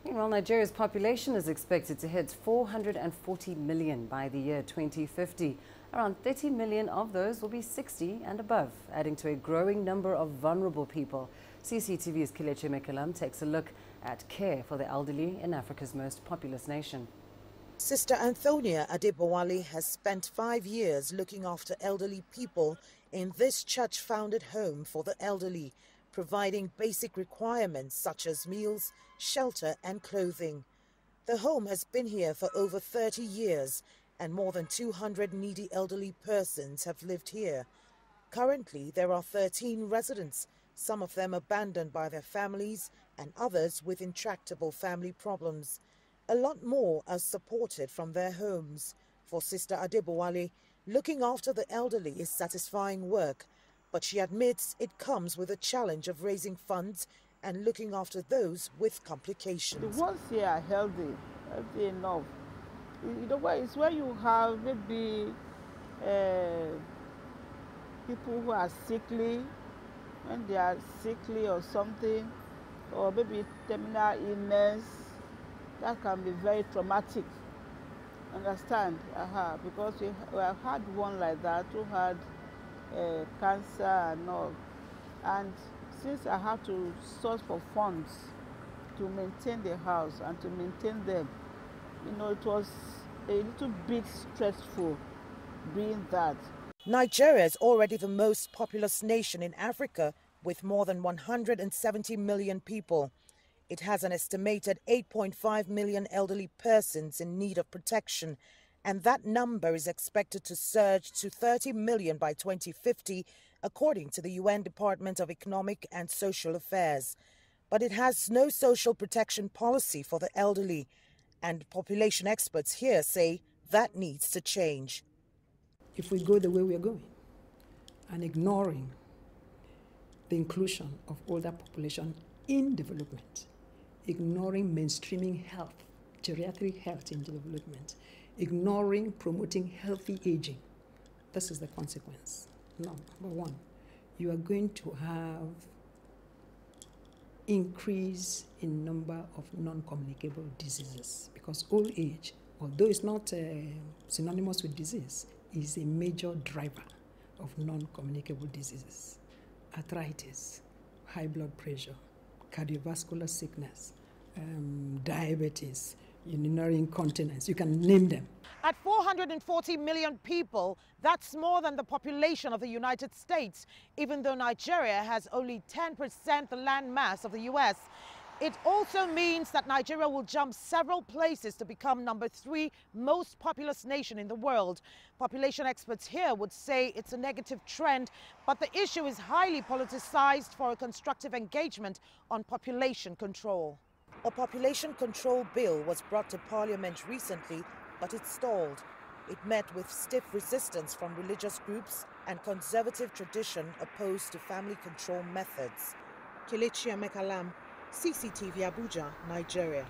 Well, Nigeria's population is expected to hit 440 million by the year 2050. Around 30 million of those will be 60 and above, adding to a growing number of vulnerable people. CCTV's Kelechi Emekalam takes a look at care for the elderly in Africa's most populous nation. Sister Antonia Adebowale has spent 5 years looking after elderly people in this church-founded home for the elderly, providing basic requirements such as meals, shelter and clothing. The home has been here for over 30 years and more than 200 needy elderly persons have lived here. Currently, there are 13 residents, some of them abandoned by their families and others with intractable family problems. A lot more are supported from their homes. For Sister Adebowale, looking after the elderly is satisfying work, but she admits it comes with a challenge of raising funds and looking after those with complications. The ones here are healthy enough. You know, it's where you have maybe people who are sickly, when they are sickly or something, or maybe terminal illness. That can be very traumatic. Understand? Because we have had one like that who had cancer and all. And since I have to source for funds to maintain the house and to maintain them, you know, it was a little bit stressful doing that. Nigeria is already the most populous nation in Africa with more than 170 million people. It has an estimated 8.5 million elderly persons in need of protection, and that number is expected to surge to 30 million by 2050, according to the UN Department of Economic and Social Affairs. But it has no social protection policy for the elderly, and population experts here say that needs to change. If we go the way we are going and ignoring the inclusion of older population in development, ignoring mainstreaming health, geriatric health in development, ignoring promoting healthy aging, this is the consequence. Number one, you are going to have increase in number of non-communicable diseases, because old age, although it's not synonymous with disease, is a major driver of non-communicable diseases. Arthritis, high blood pressure, cardiovascular sickness, diabetes, urinary incontinence, you can name them. At 440 million people, that's more than the population of the United States, even though Nigeria has only 10% the land mass of the US. It also means that Nigeria will jump several places to become number 3 most populous nation in the world. Population experts here would say it's a negative trend, but the issue is highly politicized for a constructive engagement on population control. A population control bill was brought to Parliament recently, but it stalled. It met with stiff resistance from religious groups and conservative tradition opposed to family control methods. Kelechi Emekalam, CCTV Abuja, Nigeria.